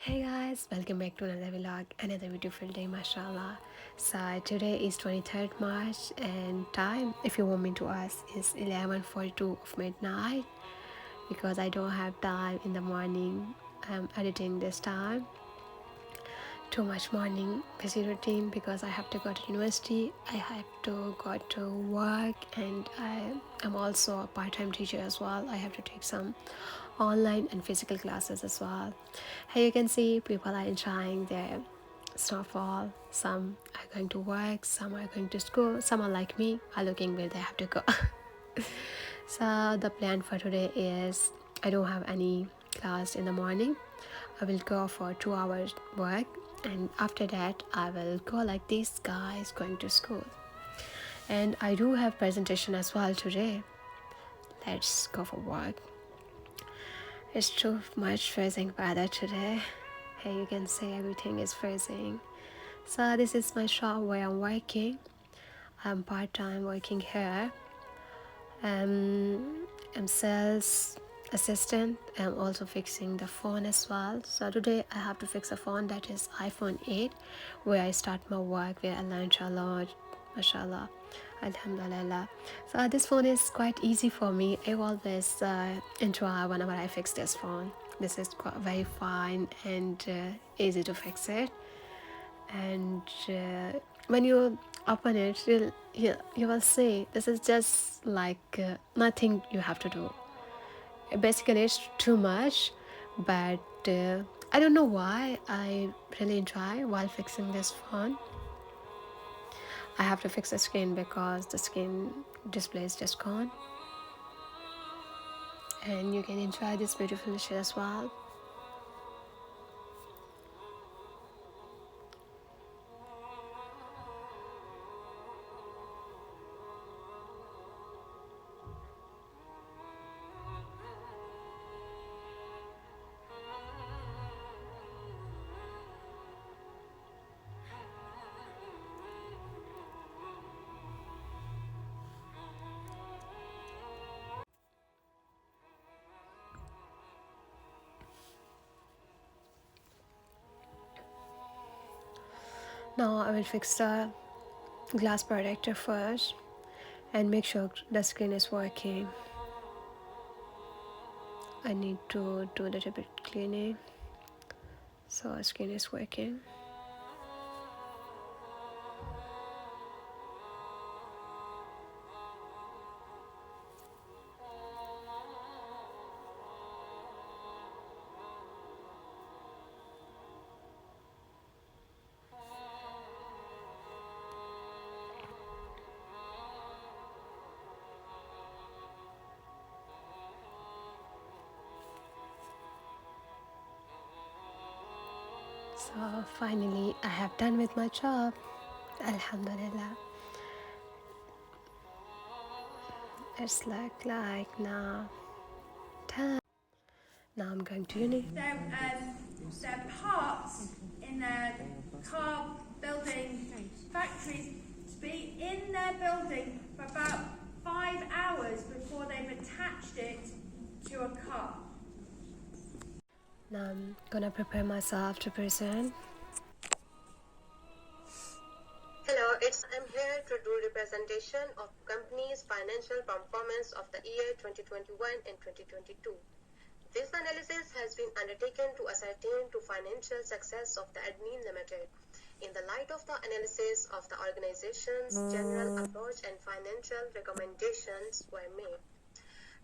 Hey guys, welcome back to another vlog, another beautiful day, mashallah. So today is 23rd March and time, if you want me to ask, is 11:42 of midnight because I don't have time in the morning. I'm editing this time. Too much morning busy routine because I have to go to university, I have to go to work, and I am also a part-time teacher as well. I have to take some online and physical classes as well. Here you can see people are enjoying their snowfall. Some are going to work, some are going to school, some are like me, are looking where they have to go. So the plan for today is I don't have any class in the morning. I will go for 2 hours work, and after that I will go like these guys going to school. And I do have presentation as well today. Let's go for work. It's too much freezing weather today. Here you can see everything is freezing. So this is my shop where I'm working. I'm part-time working here. I'm sales assistant. I'm also fixing the phone as well. So today I have to fix a phone that is iPhone 8, where I start my work, where I learned a lot, mashallah, alhamdulillah. So this phone is quite easy for me. I always enjoy whenever I fix this phone. This is quite very fine and easy to fix it. And when you open it, you will see this is just like nothing you have to do. Basically it's too much, but I don't know why I really enjoy while fixing this phone. I have to fix the screen because the screen display is just gone, and you can enjoy this beautiful shit as well. Now I will fix the glass protector first and make sure the screen is working. I need to do a little bit cleaning so the screen is working. So finally I have done with my job, alhamdulillah. It's like now time. Now I'm going to uni. Their parts in their car building factories to be in their building for about 5 hours before they've attached it to a car. Now I'm gonna prepare myself to present. Hello, I'm here to do representation of company's financial performance of the year 2021 and 2022. This analysis has been undertaken to ascertain the financial success of the Admin Limited in the light of the analysis of the organization's general approach and financial recommendations were made.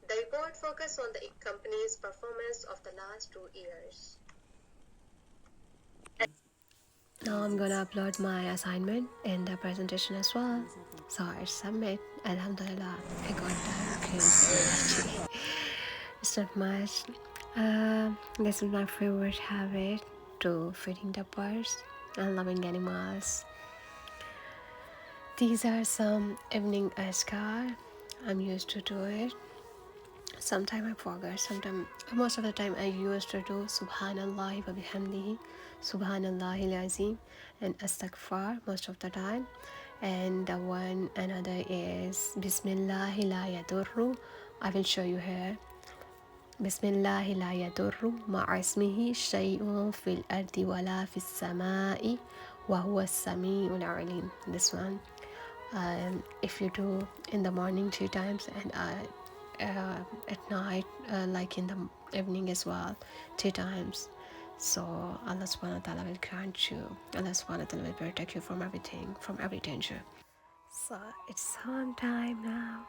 The report focused on the company's performance of the last 2 years. Now I'm gonna upload my assignment in the presentation as well. So I submit. Alhamdulillah, I got the grades. It's not much. This is my favorite habit, to feeding the birds and loving animals. These are some evening askar. I'm used to do it. Sometimes I forget. Sometimes, most of the time, I used to do Subhanallah wa bihamdihi, Subhanallahil Azim, and Astaghfar most of the time. And the one another is Bismillahi la yadurru. I will show you here. بسم الله لا يضر مع اسمه شيء في الأرض ولا في السماء وهو السميع العليم. This one, if you do in the morning 2 times and at night, like in the evening as well, 2 times. So Allah subhanahu wa ta'ala will grant you, Allah subhanahu wa ta'ala will protect you from everything, from every danger. So it's home time now.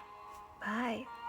Bye.